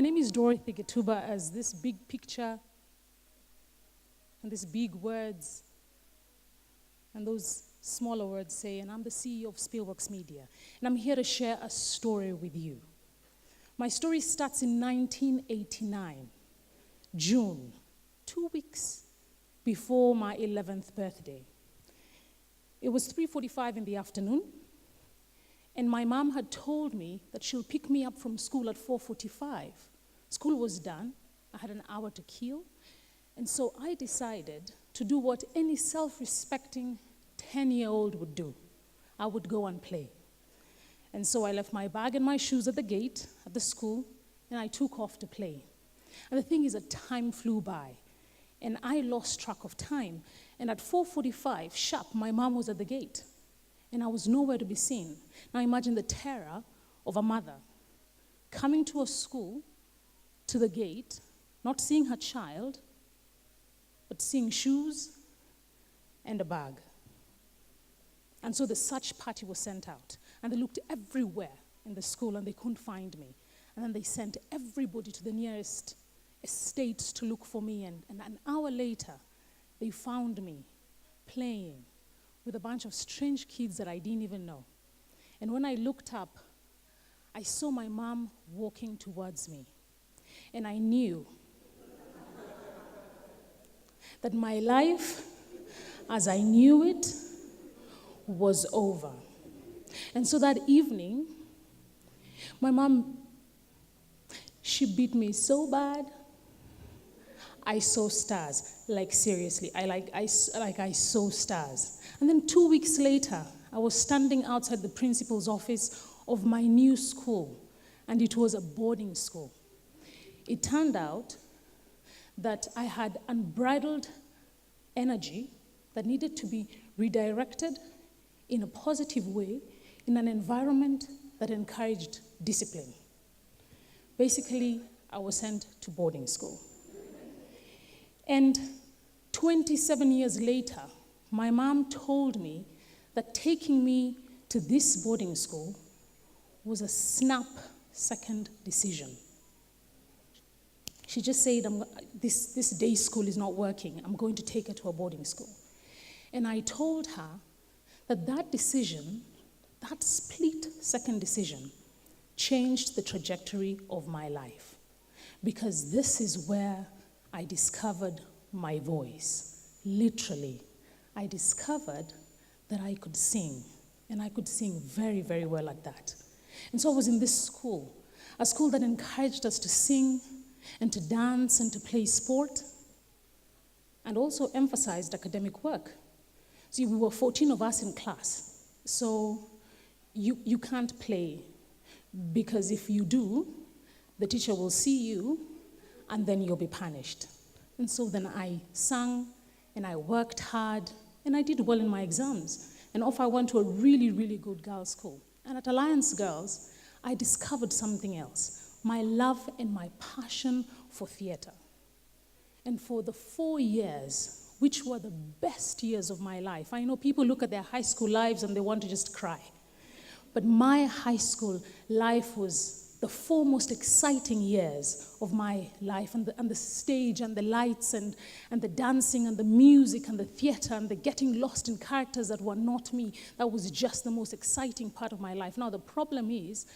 name is Dorothy Ghettuba, as this big picture and these big words and those smaller words say, and I'm the CEO of Spielworks Media, and I'm here to share a story with you. My story starts in 1989, June, 2 weeks before my 11th birthday. It was 3:45 in the afternoon, and my mom had told me that she'll pick me up from school at 4:45. School was done. I had an hour to kill, and so I decided to do what any self-respecting 10-year-old would do. I would go and play. And so I left my bag and my shoes at the gate at the school, and I took off to play. And the thing is that time flew by, and I lost track of time. And at 4:45 sharp, my mom was at the gate, and I was nowhere to be seen. Now imagine the terror of a mother coming to a school, to the gate, not seeing her child, but seeing shoes and a bag. And so the search party was sent out, and they looked everywhere in the school, and they couldn't find me. And then they sent everybody to the nearest estates to look for me, and an hour later, they found me playing with a bunch of strange kids that I didn't even know. And when I looked up, I saw my mom walking towards me, and I knew that my life, as I knew it, was over. And so that evening, my mom, she beat me so bad, I saw stars. Like seriously, I saw stars. And then 2 weeks later, I was standing outside the principal's office of my new school, and it was a boarding school. It turned out that I had unbridled energy that needed to be redirected in a positive way in an environment that encouraged discipline. Basically, I was sent to boarding school. And 27 years later, my mom told me that taking me to this boarding school was a snap-second decision. She just said, this day school is not working. I'm going to take her to a boarding school. And I told her that decision, that split-second decision, changed the trajectory of my life, because this is where I discovered my voice. Literally, I discovered that I could sing, and I could sing very, very well at that. And so I was in this school, a school that encouraged us to sing and to dance and to play sport, and also emphasized academic work. See, we were 14 of us in class, so you can't play, because if you do, the teacher will see you, and then you'll be punished. And so then I sang, and I worked hard, and I did well in my exams. And off I went to a really, really good girls' school. And at Alliance Girls, I discovered something else, my love and my passion for theater. And for the 4 years, which were the best years of my life, I know people look at their high school lives and they want to just cry. But my high school life was the 4 most exciting years of my life, and the stage and the lights and the dancing and the music and the theater and the getting lost in characters that were not me. That was just the most exciting part of my life. Now the problem is,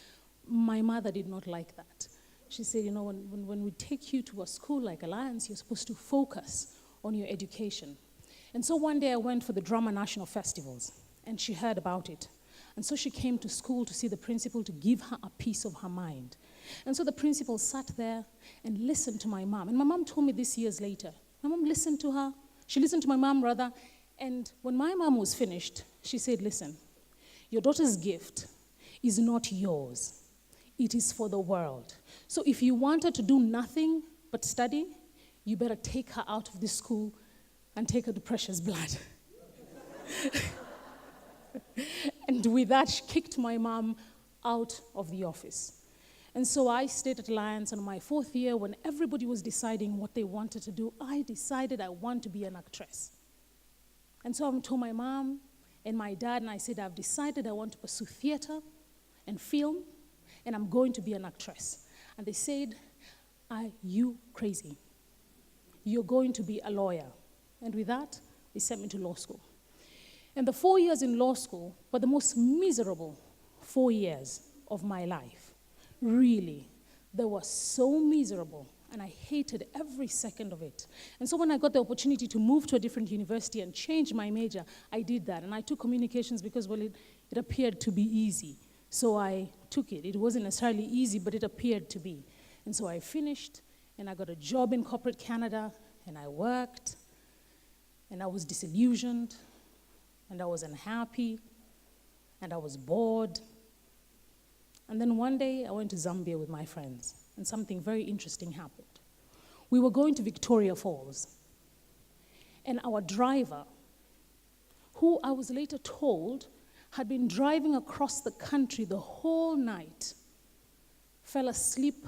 my mother did not like that. She said, you know, when we take you to a school like Alliance, you're supposed to focus on your education. And so one day I went for the Drama National Festivals, and she heard about it. And so she came to school to see the principal to give her a piece of her mind. And so the principal sat there and listened to my mom. And my mom told me this years later. My mom listened to her. She listened to my mom, rather. And when my mom was finished, she said, listen, your daughter's gift is not yours. It is for the world. So if you want her to do nothing but study, you better take her out of this school and take her to Precious Blood. And with that, she kicked my mom out of the office. And so I stayed at Alliance, and my 4th year, when everybody was deciding what they wanted to do, I decided I want to be an actress. And so I told my mom and my dad, and I said, I've decided I want to pursue theater and film, and I'm going to be an actress. And they said, Are you crazy? You're going to be a lawyer. And with that, they sent me to law school. And the 4 years in law school were the most miserable 4 years of my life. Really, they were so miserable, and I hated every second of it. And so when I got the opportunity to move to a different university and change my major, I did that. And I took communications because, well, it appeared to be easy. So I took it. It wasn't necessarily easy, but it appeared to be. And so I finished, and I got a job in corporate Canada, and I worked, and I was disillusioned, and I was unhappy, and I was bored. And then one day, I went to Zambia with my friends, and something very interesting happened. We were going to Victoria Falls, and our driver, who I was later told had been driving across the country the whole night, fell asleep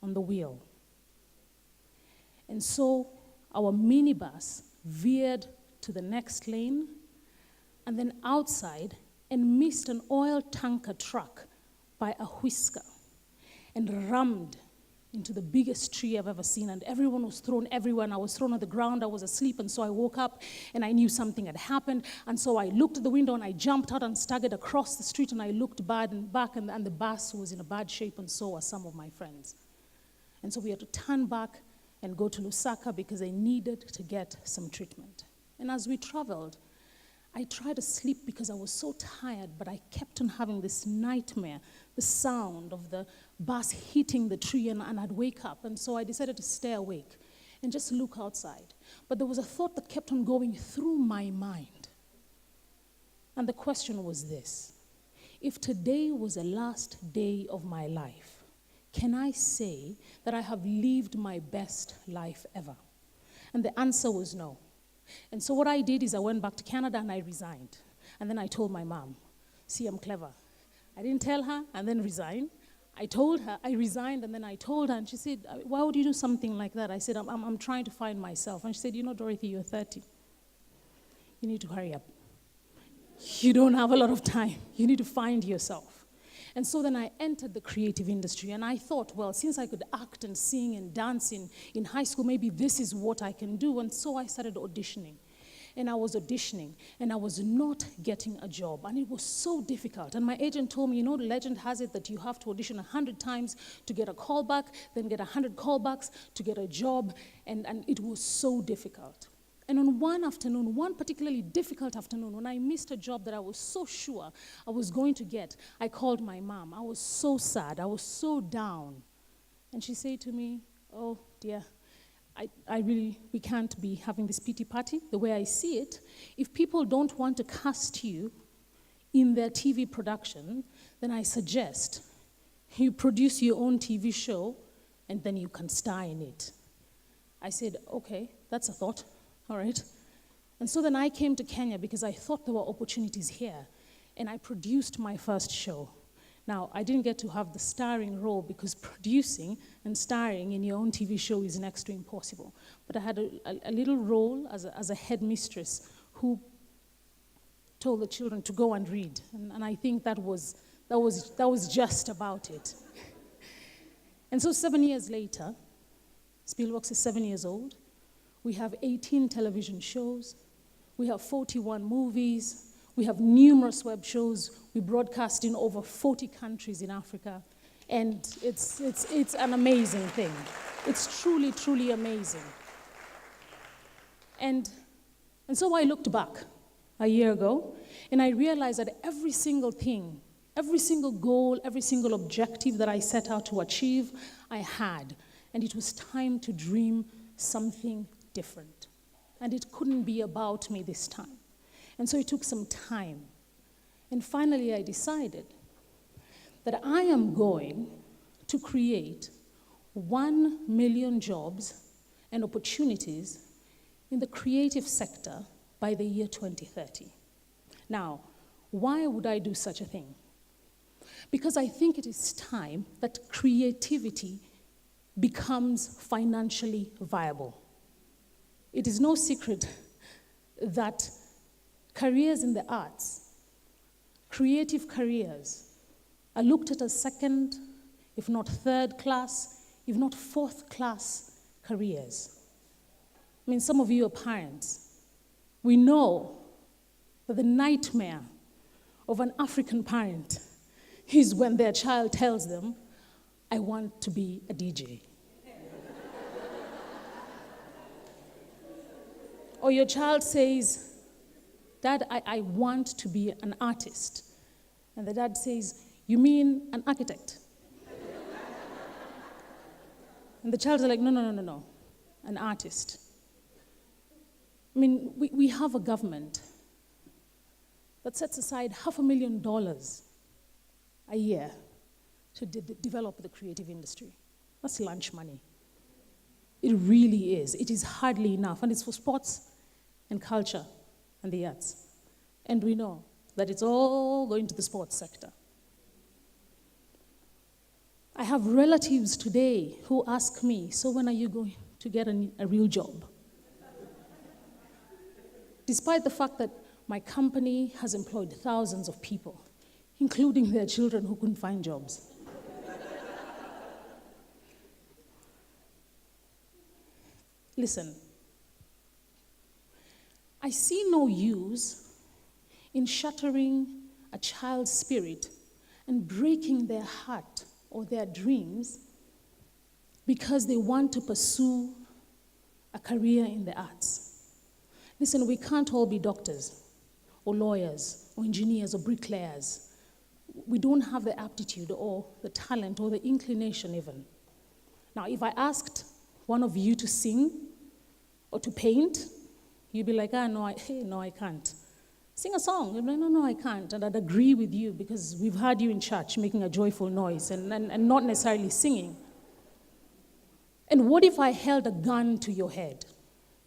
on the wheel. And so our minibus veered to the next lane, and then outside, and missed an oil tanker truck by a whisker and rammed into the biggest tree I've ever seen. And everyone was thrown everywhere, and I was thrown on the ground. I was asleep, and so I woke up, and I knew something had happened. And so I looked at the window, and I jumped out and staggered across the street, and I looked back, and the bus was in a bad shape, and so were some of my friends. And so we had to turn back and go to Lusaka because they needed to get some treatment. And as we traveled, I tried to sleep because I was so tired, but I kept on having this nightmare, the sound of the bus hitting the tree, and I'd wake up. And so I decided to stay awake and just look outside. But there was a thought that kept on going through my mind. And the question was this: if today was the last day of my life, can I say that I have lived my best life ever? And the answer was no. And so what I did is I went back to Canada and I resigned. And then I told my mom, see, I'm clever. I didn't tell her and then resign. I told her, I resigned, and then I told her, and she said, why would you do something like that? I said, I'm trying to find myself. And she said, Dorothy, you're 30. You need to hurry up. You don't have a lot of time. You need to find yourself. And so then I entered the creative industry, and I thought, well, since I could act and sing and dance in high school, maybe this is what I can do. And so I started auditioning. And I was auditioning, and I was not getting a job. And it was so difficult. And my agent told me, the legend has it that you have to audition 100 times to get a callback, then get 100 callbacks to get a job. And it was so difficult. And on one afternoon, one particularly difficult afternoon, when I missed a job that I was so sure I was going to get, I called my mom. I was so sad. I was so down. And she said to me, oh, dear, we can't be having this pity party. The way I see it, if people don't want to cast you in their TV production, then I suggest you produce your own TV show, and then you can star in it. I said, okay, that's a thought. All right. And so then I came to Kenya because I thought there were opportunities here, and I produced my first show. Now, I didn't get to have the starring role because producing and starring in your own TV show is next to impossible. But I had a little role as a headmistress who told the children to go and read, and I think that was just about it. And so 7 years later, Spielworks is 7 years old. We have 18 television shows. We have 41 movies. We have numerous web shows. We broadcast in over 40 countries in Africa. And it's an amazing thing. It's truly, truly amazing. And so I looked back a year ago, and I realized that every single thing, every single goal, every single objective that I set out to achieve, I had. And it was time to dream something different. And it couldn't be about me this time. And so it took some time. And finally I decided that I am going to create 1 million jobs and opportunities in the creative sector by the year 2030. Now, why would I do such a thing? Because I think it is time that creativity becomes financially viable. It is no secret that careers in the arts, creative careers, are looked at as second, if not third class, if not fourth-class careers. I mean, some of you are parents. We know that the nightmare of an African parent is when their child tells them, I want to be a DJ. Or your child says, Dad, I want to be an artist. And the dad says, you mean an architect? And the child's like, no, an artist. I mean, we have a government that sets aside $500,000 a year to develop the creative industry. That's lunch money. It really is. It is hardly enough. And it's for sports and culture and the arts. And we know that it's all going to the sports sector. I have relatives today who ask me, so when are you going to get a real job? Despite the fact that my company has employed thousands of people, including their children who couldn't find jobs. Listen, I see no use in shattering a child's spirit and breaking their heart or their dreams because they want to pursue a career in the arts. Listen, we can't all be doctors or lawyers or engineers or bricklayers. We don't have the aptitude or the talent or the inclination even. Now, if I asked one of you to sing or to paint, you'd be like, no, I can't. Sing a song. You'd be like, no, I can't. And I'd agree with you because we've heard you in church making a joyful noise and not necessarily singing. And what if I held a gun to your head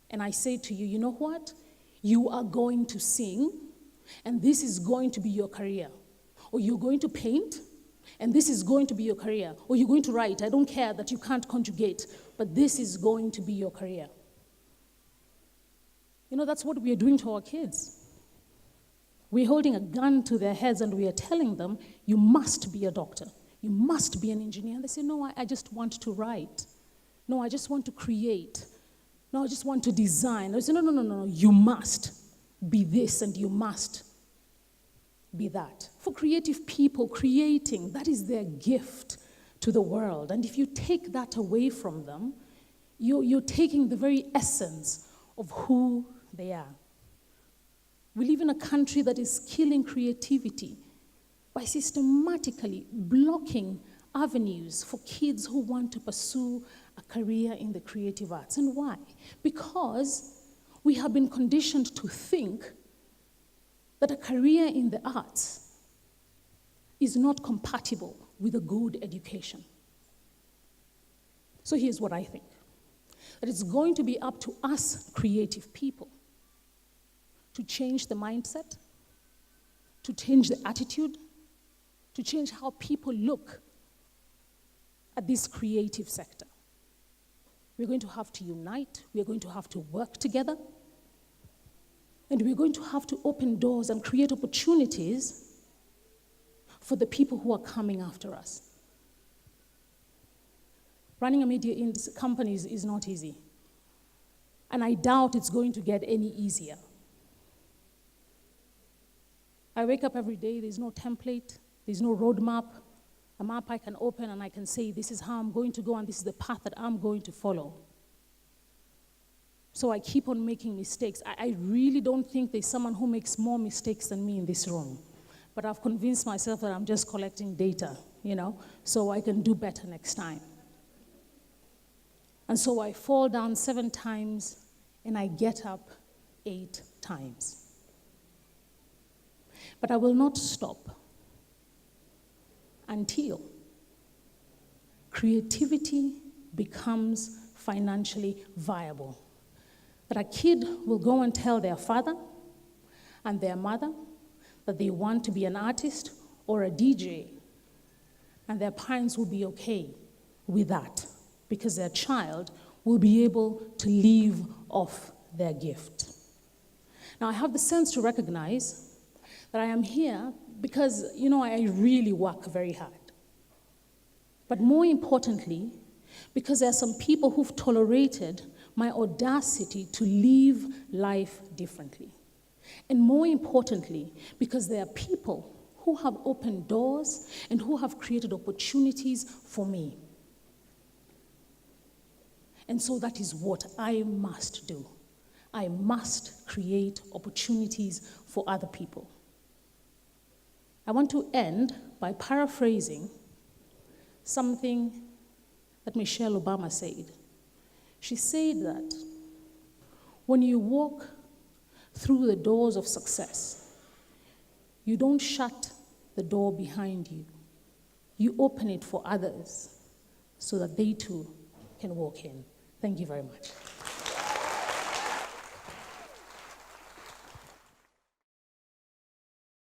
and I say to you, you know what? You are going to sing and this is going to be your career. Or you're going to paint and this is going to be your career. Or you're going to write. I don't care that you can't conjugate, but this is going to be your career. You know, that's what we are doing to our kids. We're holding a gun to their heads and we are telling them, you must be a doctor. You must be an engineer. And they say, no, I just want to write. No, I just want to create. No, I just want to design. I say, no, you must be this and you must be that. For creative people, creating, that is their gift to the world. And if you take that away from them, you're taking the very essence of who they are. We live in a country that is killing creativity by systematically blocking avenues for kids who want to pursue a career in the creative arts. And why? Because we have been conditioned to think that a career in the arts is not compatible with a good education. So here's what I think. That it's going to be up to us creative people to change the mindset, to change the attitude, to change how people look at this creative sector. We're going to have to unite, we're going to have to work together, and we're going to have to open doors and create opportunities for the people who are coming after us. Running a media company is not easy, and I doubt it's going to get any easier. I wake up every day, there's no template, there's no roadmap, a map I can open and I can say, this is how I'm going to go and this is the path that I'm going to follow. So I keep on making mistakes. I really don't think there's someone who makes more mistakes than me in this room. But I've convinced myself that I'm just collecting data, so I can do better next time. And so I fall down 7 times and I get up 8 times. But I will not stop until creativity becomes financially viable. That a kid will go and tell their father and their mother that they want to be an artist or a DJ, and their parents will be okay with that because their child will be able to live off their gift. Now, I have the sense to recognize that I am here because, I really work very hard. But more importantly, because there are some people who've tolerated my audacity to live life differently. And more importantly, because there are people who have opened doors and who have created opportunities for me. And so that is what I must do. I must create opportunities for other people. I want to end by paraphrasing something that Michelle Obama said. She said that when you walk through the doors of success, you don't shut the door behind you. You open it for others so that they too can walk in. Thank you very much.